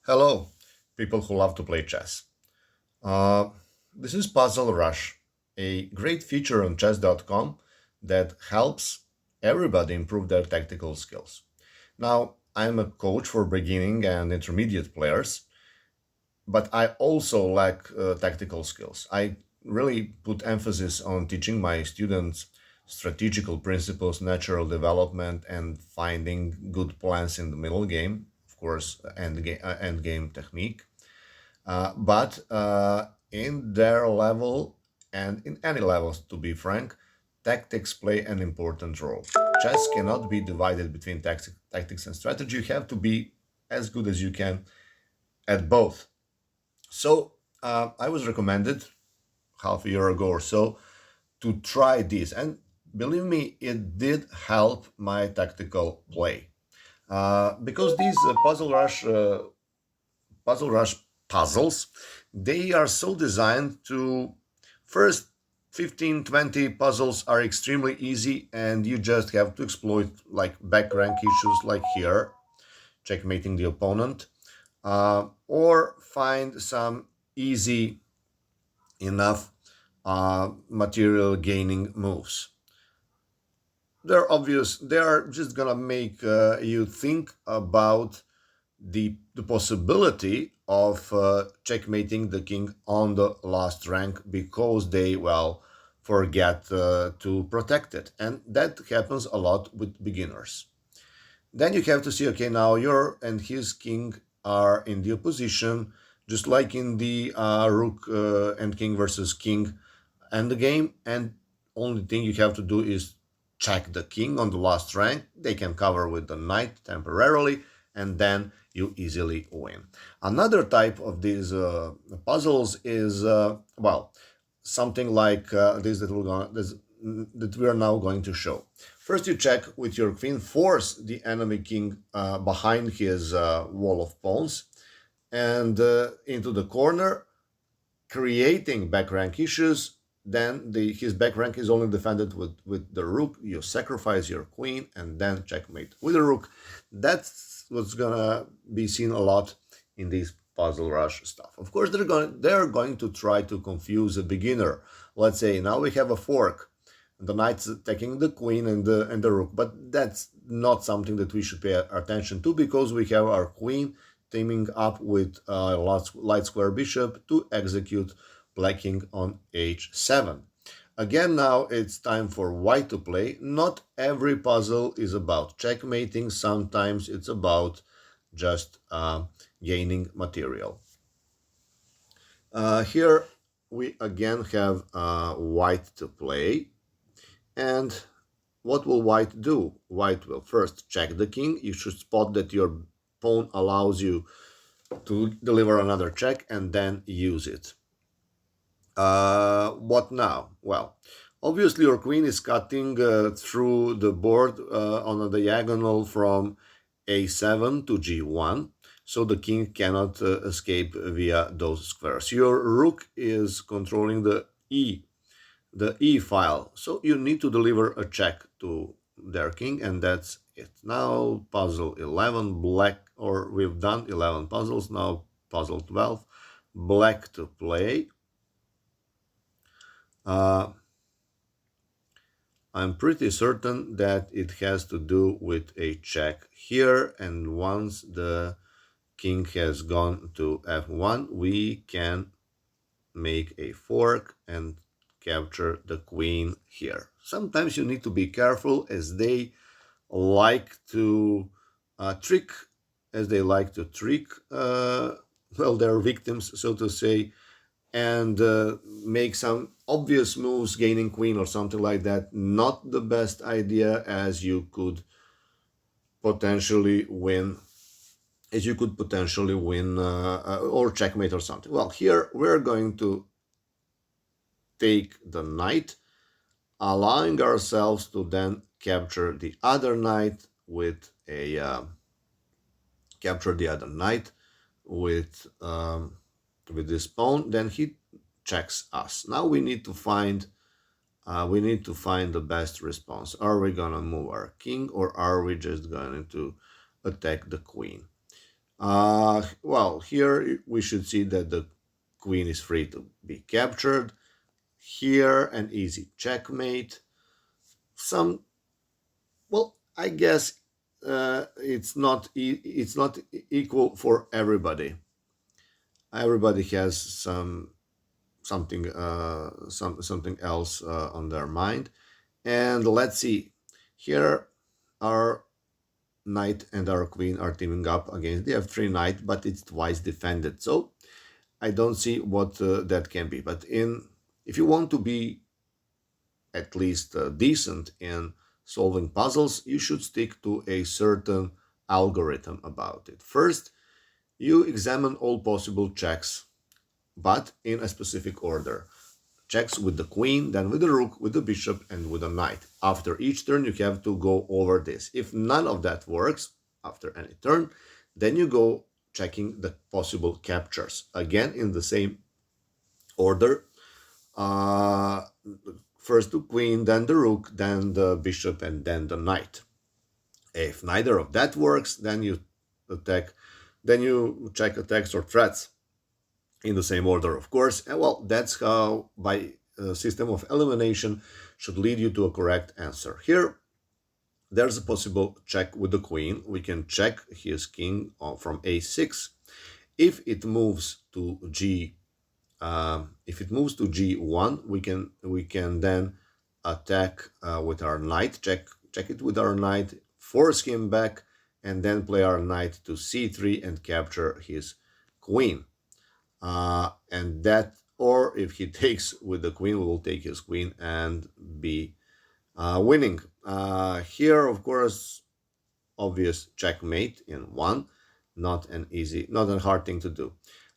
Hello, people who love to play chess. Uh, this is Puzzle Rush, a great feature on chess.com that helps everybody improve their tactical skills. Now, I'm a coach for beginning and intermediate players, but I also lack tactical skills. I really put emphasis on teaching my students strategical principles, natural development, and finding good plans in the middle game, of course, end game technique. But in their level and in any levels, to be frank, tactics play an important role. Chess cannot be divided between tactics and strategy. You have to be as good as you can at both. So I was recommended half a year ago or so to try this, and believe me, it did help my tactical play because these puzzle rush puzzles, they are so designed to first 15 20 puzzles are extremely easy and you just have to exploit like back rank issues like here, checkmating the opponent, or find some easy enough material gaining moves. They're obvious, they are just gonna make you think about the possibility of checkmating the king on the last rank because they, well, forget to protect it. And that happens a lot with beginners. Then you have to see, okay, now your and his king are in the opposition, just like in the rook and king versus king and the game. And only thing you have to do is check the king on the last rank. They can cover with the knight temporarily, and then you easily win. Another type of these puzzles is well, something like this that we are now going to show. First, you check with your queen, force the enemy king behind his wall of pawns and into the corner, creating back rank issues. Then his back rank is only defended with the rook. You sacrifice your queen and then checkmate with the rook. That's what's gonna be seen a lot in these puzzle rush stuff. Of course, they're going to try to confuse a beginner. Let's say now we have a fork. The knight's attacking the queen and the rook, but that's not something that we should pay attention to because we have our queen teaming up with light square bishop to execute black king on h7. Again, now it's time for white to play. Not every puzzle is about checkmating. Sometimes it's about just gaining material. Here we again have white to play. And what will white do? White will first check the king. You should spot that your pawn allows you to deliver another check and then use it. What now? Well, obviously your queen is cutting through the board on a diagonal from a7 to g1, so the king cannot escape via those squares. Your rook is controlling the e file, so you need to deliver a check to their king, and that's it. Now puzzle 11, black, or we've done 11 puzzles. Now puzzle 12, black to play. uh, I'm pretty certain that it has to do with a check here, and once the king has gone to f1, we can make a fork and capture the queen here. Sometimes you need to be careful as they like to trick, well, their victims, so to say, and make some obvious moves, gaining queen or something like that. Not the best idea, as you could potentially win or checkmate or something. Well, here we're going to take the knight, allowing ourselves to then capture the other knight with a capture the other knight with this pawn. Then he checks us. Now we need to find the best response. Are we gonna move our king or are we just going to attack the queen? Well, here we should see that the queen is free to be captured. Here, an easy checkmate. Some, well, I guess it's not equal for everybody. Everybody has something else on their mind. And let's see. Here, our knight and our queen are teaming up against the f3 knight, but it's twice defended. So I don't see what that can be. But in if you want to be at least decent in solving puzzles, you should stick to a certain algorithm about it. First, you examine all possible checks, but in a specific order. Checks with the queen, then with the rook, with the bishop, and with the knight. After each turn, you have to go over this. If none of that works after any turn, then you go checking the possible captures. Again, in the same order. Uh, First the queen, then the rook, then the bishop, and then the knight. If neither of that works, then you attack, then you check attacks or threats in the same order, of course. And well, that's how by a system of elimination should lead you to a correct answer. Here, there's a possible check with the queen. We can check his king from a6. If it moves to if it moves to g1, we can then attack with our knight. Check it with our knight, force him back, and then play our knight to c3 and capture his queen. And that, or if he takes with the queen, we will take his queen and be winning. Here, of course, obvious checkmate in one, not a hard thing to do.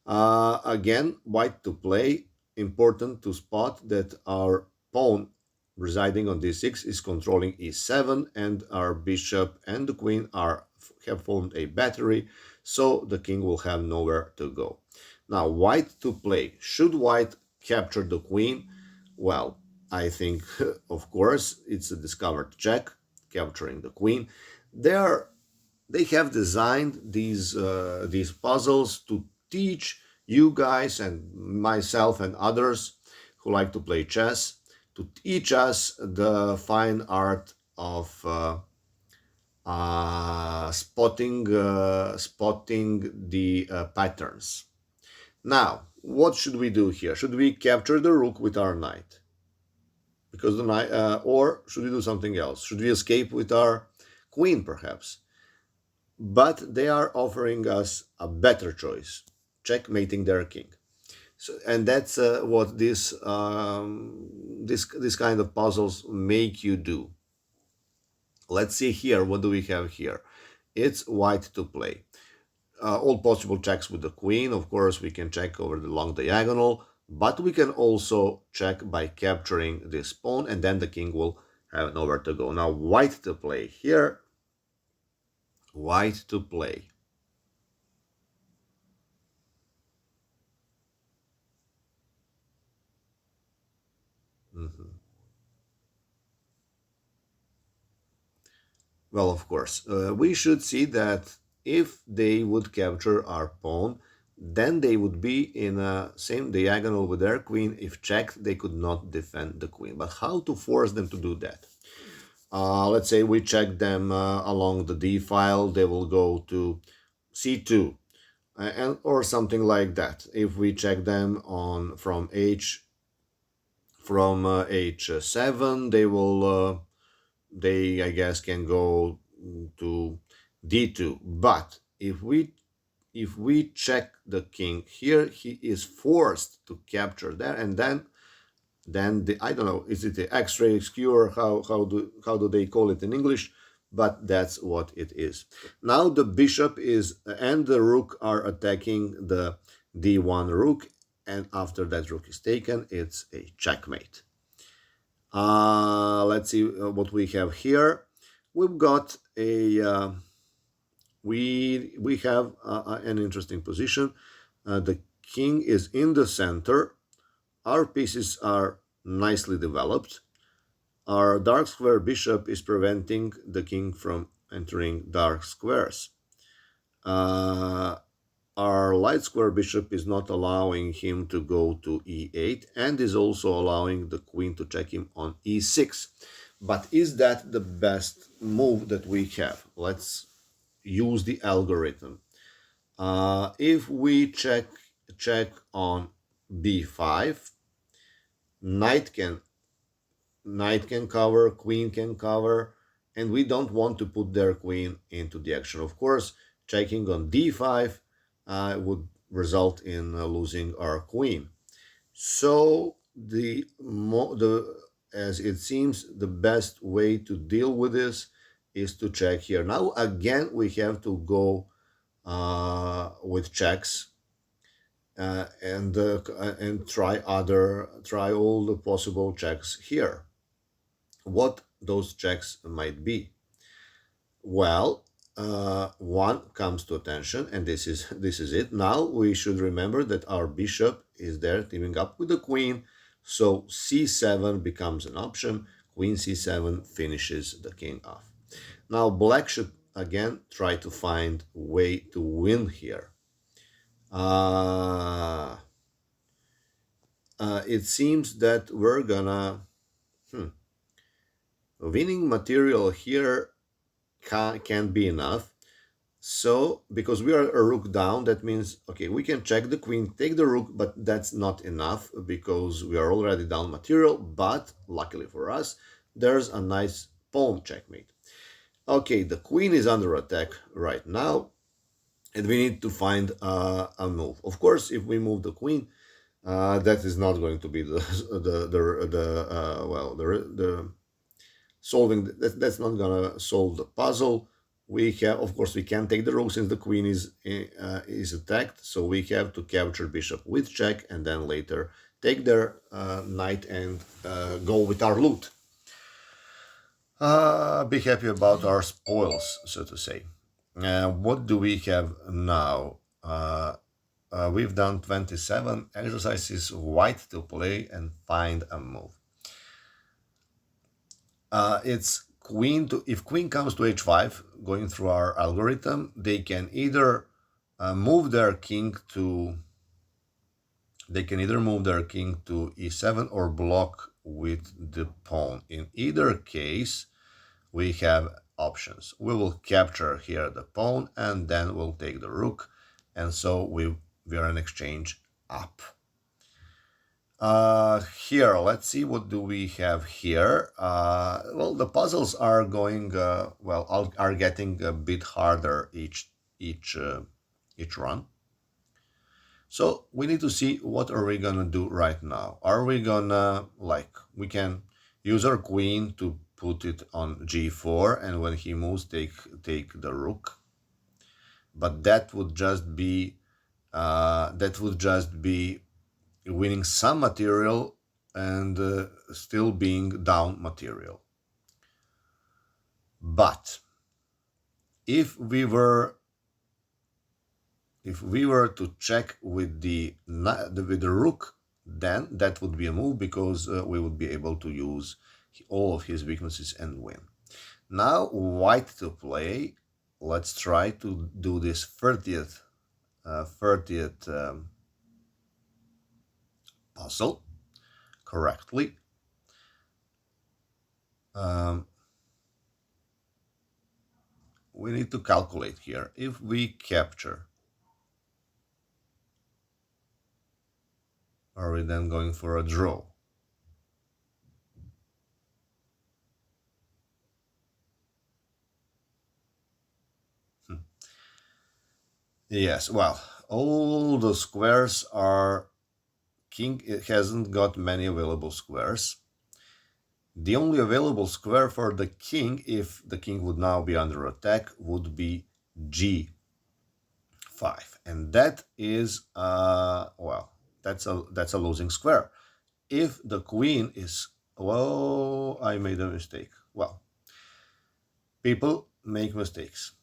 Again, white to play. Important to spot that our pawn residing on d6 is controlling e7, and our bishop and the queen have formed a battery, so the king will have nowhere to go. Now, white to play. Should white capture the queen? Well, I think, of course, it's a discovered check, capturing the queen. They have designed these puzzles to teach you guys and myself and others who like to play chess, to teach us the fine art of spotting the patterns. Now, what should we do here? Should we capture the rook with our knight? Because the knight, or should we do something else? Should we escape with our queen, perhaps? But they are offering us a better choice, checkmating their king. So, and that's what this kind of puzzles make you do. Let's see here. What do we have here? It's white to play. All possible checks with the queen. Of course, we can check over the long diagonal, but we can also check by capturing this pawn, and then the king will have nowhere to go. Now, white to play here. White to play. Well, of course, we should see that if they would capture our pawn, then they would be in a same diagonal with their queen. If checked, they could not defend the queen. But how to force them to do that? Let's say we check them along the d file, they will go to c2 and or something like that. If we check them on from h7, they I guess can go to d2. But if we check the king here, he is forced to capture there, and then the, I don't know, is it the X-ray skewer? How do they call it in English? But that's what it is. Now the bishop is and the rook are attacking the d1 rook, and after that rook is taken, it's a checkmate. Let's see what we have here. We've got a we have an interesting position. The king is in the center. Our pieces are nicely developed. Our dark square bishop is preventing the king from entering dark squares. light square bishop is not allowing him to go to e8 and is also allowing the queen to check him on e6. But is that the best move that we have? Let's use the algorithm. If we check on b5, knight can cover, queen can cover, and we don't want to put their queen into the action. Of course, checking on d5 would result in losing our queen. So as it seems, the best way to deal with this is to check here. Now again, we have to go with checks and try all the possible checks here. What those checks might be? Well, one comes to attention, and this is it. Now we should remember that our bishop is there teaming up with the queen, so c7 becomes an option. Queen c7 finishes the king off. Now black should again try to find a way to win here. It seems that we're gonna winning material here can't be enough. So because we are a rook down, that means, okay, we can check the queen, take the rook, but that's not enough because we are already down material. But luckily for us, there's a nice pawn checkmate. Okay, the queen is under attack right now, and we need to find a move. Of course, if we move the queen, that is not going to be the solving. That's not gonna solve the puzzle. We have, of course, we can take the rook since the queen is attacked, so we have to capture bishop with check, and then later take their knight and go with our loot. Be happy about our spoils, so to say. What do we have now? We've done 27 exercises. White to play and find a move. It's queen to, if queen comes to h5, going through our algorithm, they can either move their king to e7 or block with the pawn. In either case, we have options. We will capture here the pawn, and then we'll take the rook, and so we are in exchange up. Here, let's see, what do we have here? Well, the puzzles are going are getting a bit harder each run. So we need to see what are we gonna do right now. Are we gonna, we can use our queen to put it on g4, and when he moves, take the rook. But that would just be winning some material and still being down material. But if we were to check with the rook, then that would be a move, because we would be able to use all of his weaknesses and win. Now white to play. Let's try to do this 30th puzzle correctly. We need to calculate here. If we capture, are we then going for a draw? Yes, well, all the squares are king. It hasn't got many available squares. The only available square for the king, if the king would now be under attack, would be g5, and that is that's a losing square. If the queen is, well, I made a mistake. Well, people make mistakes.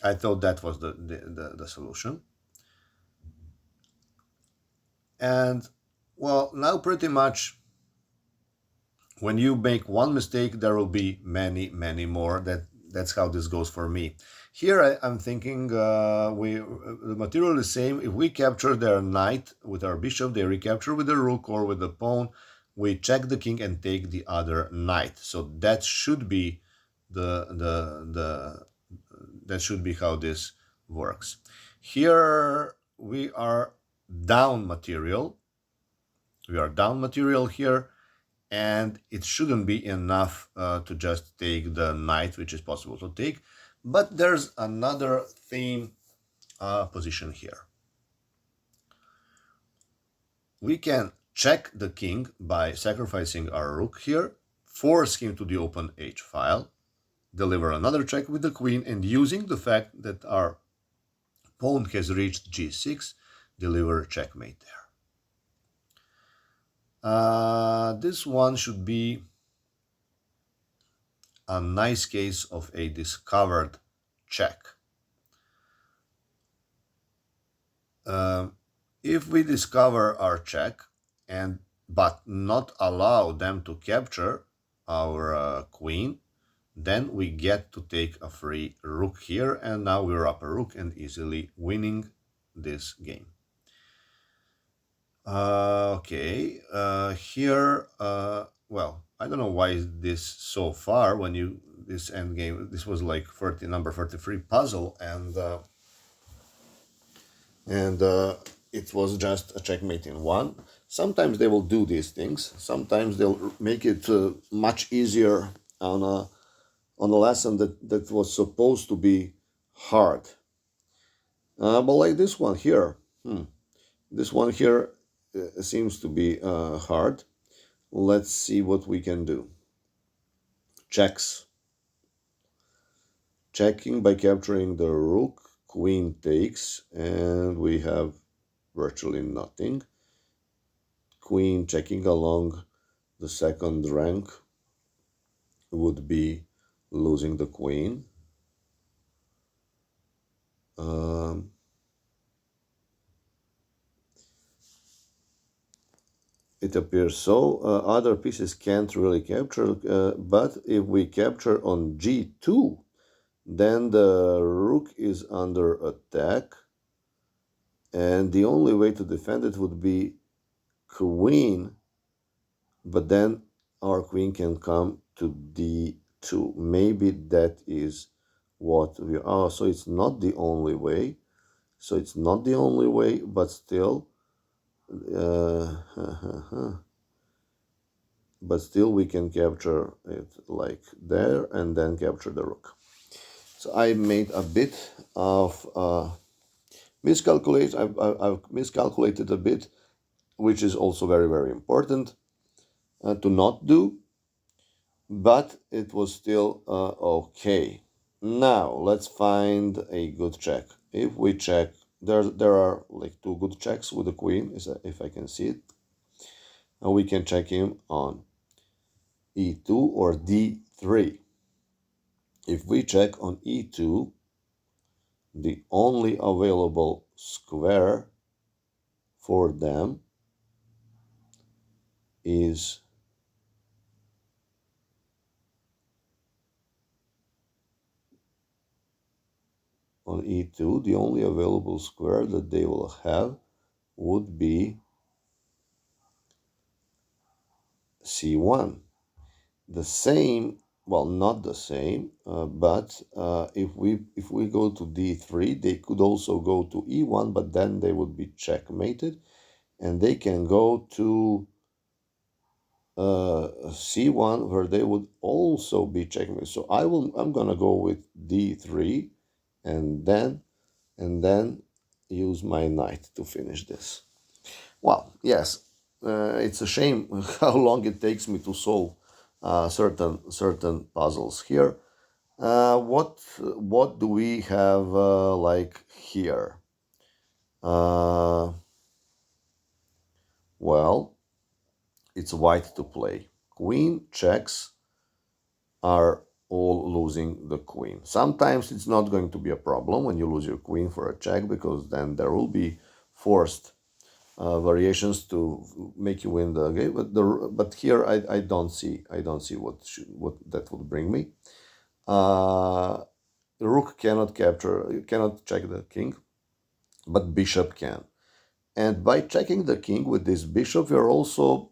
I thought that was the solution. And well, now pretty much when you make one mistake, there will be many more. That's how this goes for me. Here I'm thinking the material is the same. If we capture their knight with our bishop, they recapture with the rook or with the pawn. We check the king and take the other knight. So that should be the that should be how this works. Here we are down material. We are down material here, and it shouldn't be enough to just take the knight, which is possible to take. But there's another theme position here. We can check the king by sacrificing our rook here, force him to the open h file, deliver another check with the queen, and using the fact that our pawn has reached g6, deliver checkmate there. This one should be a nice case of a discovered check. If we discover our check but not allow them to capture our queen, then we get to take a free rook here, and now we're up a rook and easily winning this game. Okay, here, well, I don't know why is this so far when this endgame, this was like number 33 puzzle, and it was just a checkmate in one. Sometimes they will do these things. Sometimes they'll make it much easier on a lesson that was supposed to be hard. But like this one here, this one here seems to be hard. Let's see what we can do. Checks. Checking by capturing the rook. Queen takes, and we have virtually nothing. Queen checking along the second rank would be losing the queen. It appears so. Other pieces can't really capture, but if we capture on g2, then the rook is under attack, and the only way to defend it would be queen, but then our queen can come to d2. Maybe that is what we are. So it's not the only way. But still, we can capture it like there and then capture the rook. So I made a bit of miscalculate. I've miscalculated a bit, which is also very, very important to not do, but it was still okay. Now let's find a good check. If we check, there are like two good checks with the queen, if I can see it, and we can check him on e2 or d3. If we check on e2, the only available square for them is on e2, the only available square that they will have would be c1. The same, well, not the same, but if we go to d3, they could also go to e1, but then they would be checkmated, and they can go to c1, where they would also be checkmated. So I'm gonna go with d3, and then use my knight to finish this. Well, yes, it's a shame how long it takes me to solve certain puzzles here. What do we have like here? Well, it's white to play. Queen checks are all losing the queen. Sometimes it's not going to be a problem when you lose your queen for a check, because then there will be forced variations to make you win the game. But here I don't see what that would bring me. The rook cannot capture, you cannot check the king, but bishop can. And by checking the king with this bishop, you're also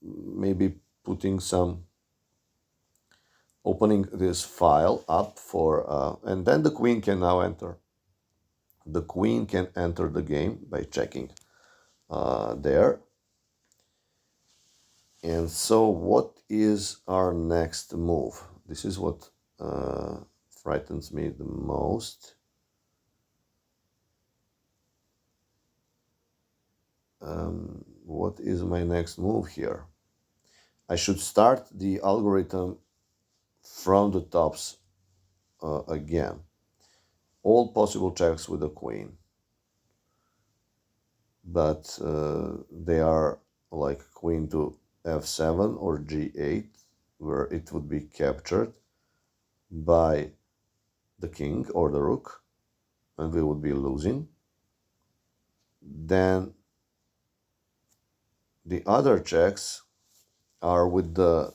maybe putting some, opening this file up for, and then the queen can now enter. The queen can enter the game by checking there. And so what is our next move? This is what frightens me the most. What is my next move here? I should start the algorithm from the tops again. All possible checks with the queen. But they are like queen to f7 or g8, where it would be captured by the king or the rook, and we would be losing. Then the other checks are with the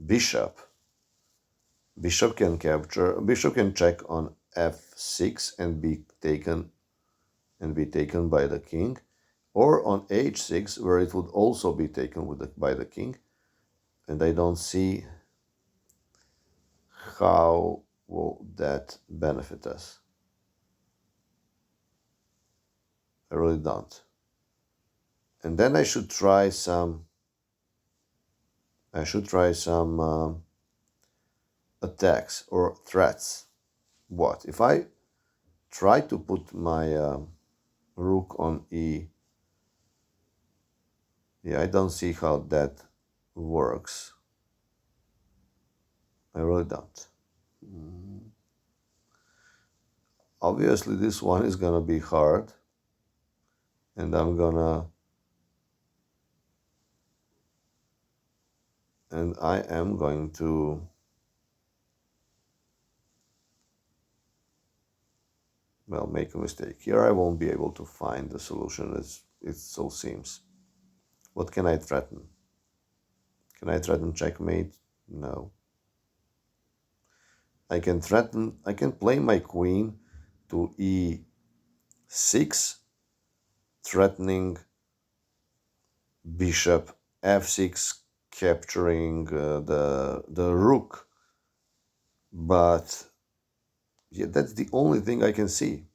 bishop. Bishop can capture, bishop can check on f6 and be taken by the king, or on h6, where it would also be taken by the king. And I don't see how will that benefit us. I really don't. And then I should try some attacks or threats. What if I try to put my rook on e? Yeah, I don't see how that works. I really don't. Obviously, this one is gonna be hard, and I am going to, well, make a mistake. Here I won't be able to find the solution, as it so seems. What can I threaten? Can I threaten checkmate? No. I can play my queen to e6, threatening bishop f6, capturing the rook. But yeah, that's the only thing I can see.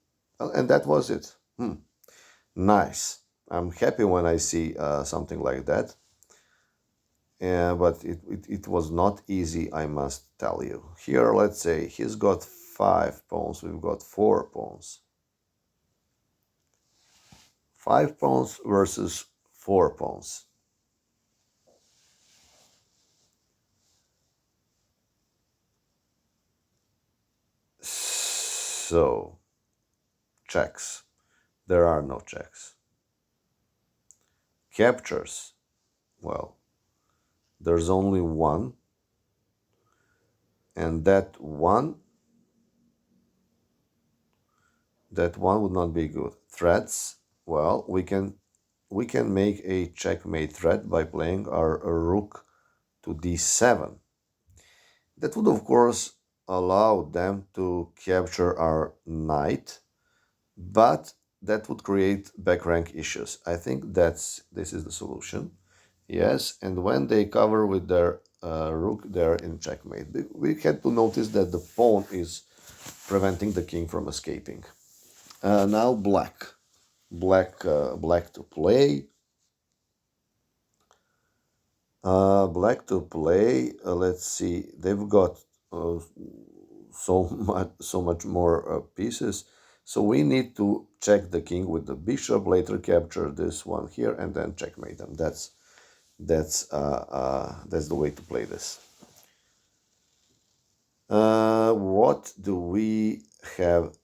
And that was it. Nice. I'm happy when I see something like that. But it was not easy, I must tell you. Here, let's say he's got 5 pawns, we've got 4 pawns. 5 pawns versus 4 pawns. So, checks. There are no checks. Captures. Well, there's only one. And that one would not be good. Threats. Well, we can make a checkmate threat by playing our rook to d7. That would, of course, allow them to capture our knight, but that would create back rank issues. I think this is the solution. Yes, and when they cover with their rook, they're in checkmate. We had to notice that the pawn is preventing the king from escaping. Now black. Black to play. Black to play. Let's see. They've got so much more pieces. So we need to check the king with the bishop. Later capture this one here and then checkmate them. That's the way to play this. What do we have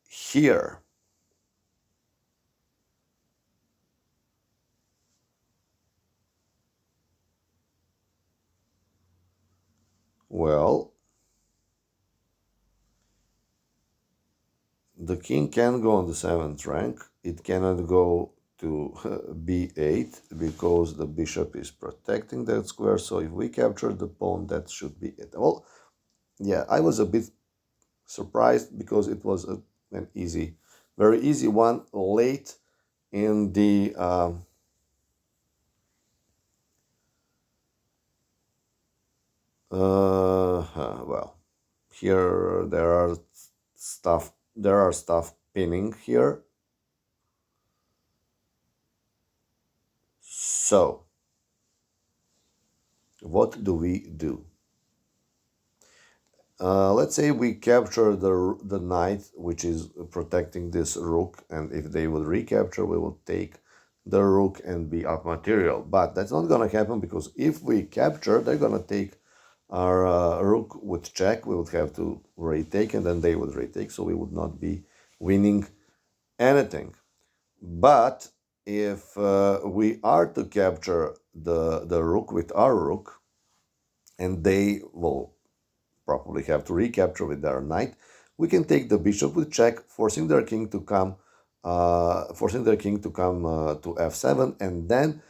here? Well, the king can go on the 7th rank. It cannot go to b8 because the bishop is protecting that square. So if we capture the pawn, that should be it. Well, yeah, I was a bit surprised because it was an easy, very easy one late in the well, here there are stuff pinning here. So what do we do? Let's say we capture the knight, which is protecting this rook, and if they will recapture, we will take the rook and be up material. But that's not gonna happen because if we capture, they're gonna take our rook with check. We would have to retake, and then they would retake, so we would not be winning anything. But if we are to capture the rook with our rook, and they will probably have to recapture with their knight, we can take the bishop with check, forcing their king to come, to f7, and then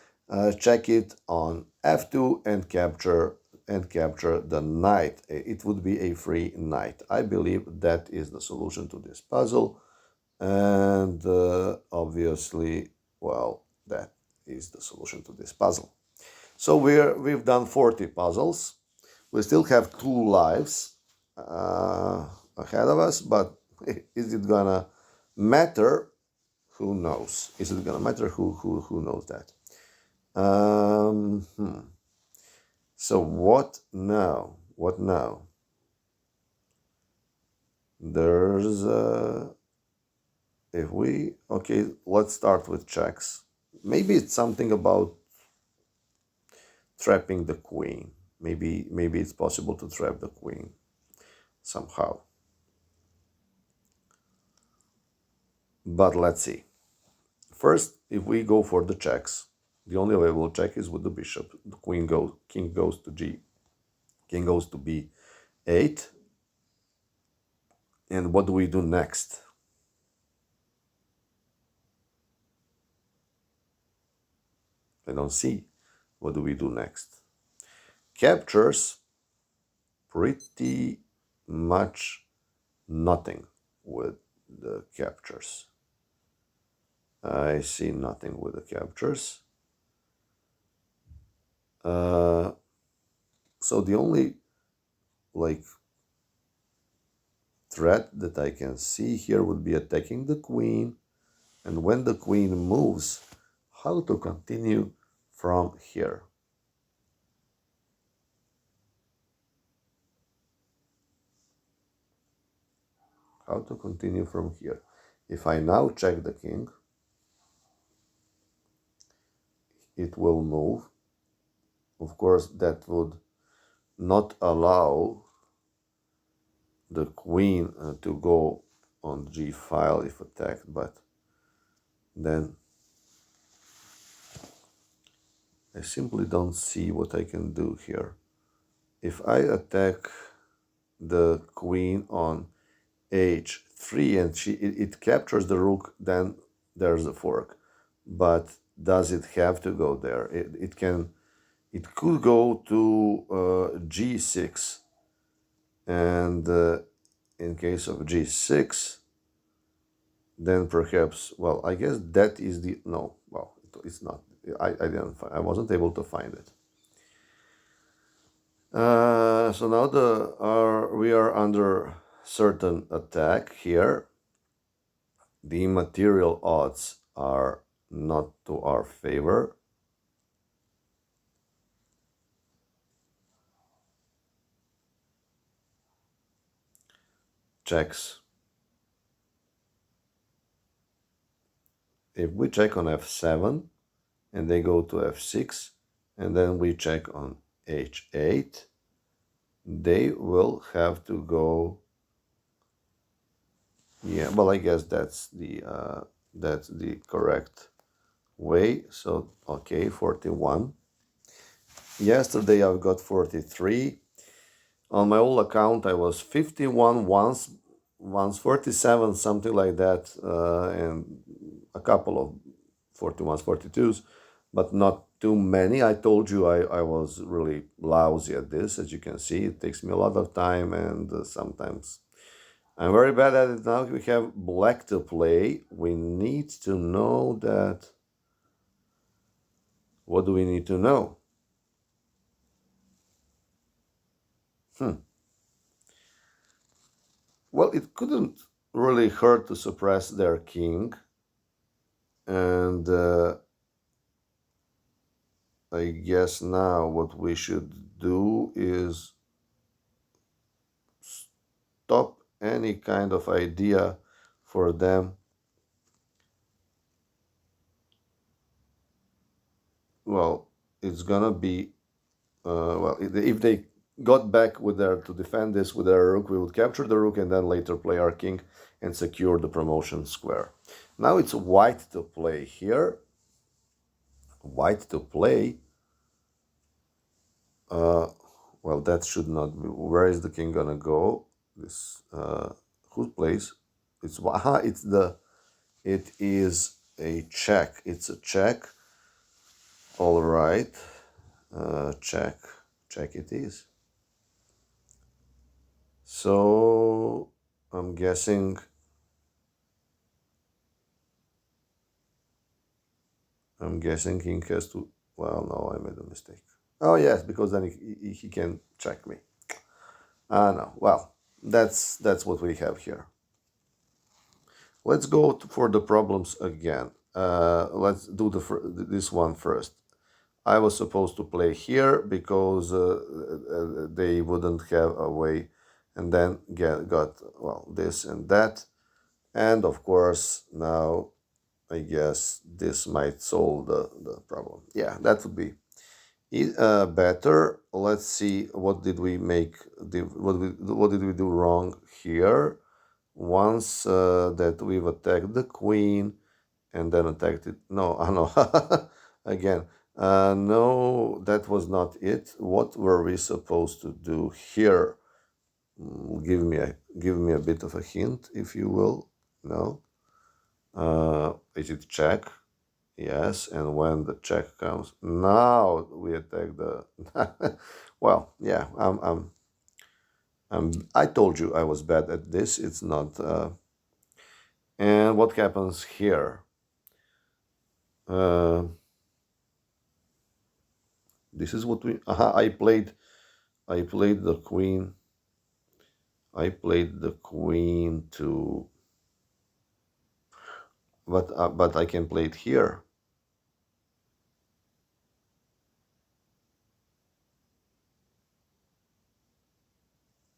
check it on f2 and capture the knight. It would be a free knight. I believe that is the solution to this puzzle, and obviously, well, that is the solution to this puzzle. So we've done 40 puzzles. We still have 2 lives ahead of us, but is it gonna matter? Who knows? Is it gonna matter? Who knows that? Um, hmm. So what now? What now? There's if we okay, let's start with checks. Maybe it's something about trapping the queen. Maybe it's possible to trap the queen somehow. But let's see. First, if we go for the checks, the only available check is with the bishop. The king goes to g, king goes to b8. And what do we do next? I don't see. What do we do next? Captures pretty much nothing with the captures. I see nothing with the captures. So the only like threat that I can see here would be attacking the queen, and when the queen moves, how to continue from here. How to continue from here. If I now check the king, it will move. Of course, that would not allow the queen to go on g file if attacked, but then I simply don't see what I can do here. If I attack the queen on h3 and it captures the rook, then there's a fork. But does it have to go there? It could go to g6, and in case of g6, then perhaps, well, I guess that is the, no, well, it's not. I wasn't able to find it. So now we are under certain attack here. The material odds are not to our favor. Checks. If we check on f7 and they go to f6, and then we check on h8, they will have to go. Yeah, well, I guess that's the correct way. So okay, 41. Yesterday I've got 43. On my old account I was 51 once 47, something like that, and a couple of 41s, 42s, but not too many. I told you I was really lousy at this. As you can see, it takes me a lot of time, and sometimes I'm very bad at it now. We have black to play. We need to know that. What do we need to know? Hmm. Well, it couldn't really hurt to suppress their king. And I guess now what we should do is stop any kind of idea for them. Well, it's gonna be well, if they got back with their to defend this with their rook, we would capture the rook and then later play our king and secure the promotion square. Now it's white to play here. White to play. Well, that should not be. Where is the king gonna go? This who plays? It's it's the. It is a check. It's a check. All right. Check. Check it is. So I'm guessing. I'm guessing king has to. Well, no, I made a mistake. Oh yes, because then he can check me. No. Well, that's what we have here. Let's go for the problems again. Let's do this one first. I was supposed to play here because they wouldn't have a way, and then got well this and that, and of course now I guess this might solve the problem. Yeah, that would be better. Let's see what did we make. What did we do wrong here? Once that we've attacked the queen and then attacked it. No, I know. Again. No, that was not it. What were we supposed to do here? Give me a bit of a hint, if you will. No. Is it check? Yes. And when the check comes, now we attack the. Well, yeah. I told you I was bad at this. It's not. And what happens here? This is what we. I played the queen. I played the queen to. But I can play it here.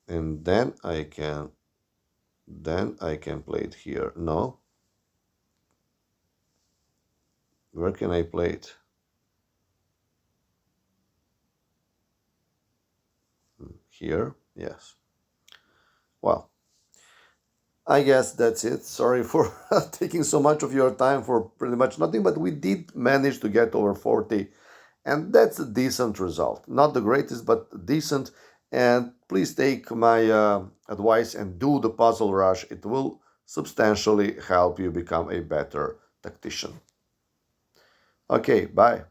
And then I can play it here. No. Where can I play it? Here. Yes. Well, I guess that's it. Sorry for taking so much of your time for pretty much nothing, but we did manage to get over 40, and that's a decent result. Not the greatest, but decent. And please take my advice and do the puzzle rush. It will substantially help you become a better tactician. Okay, bye.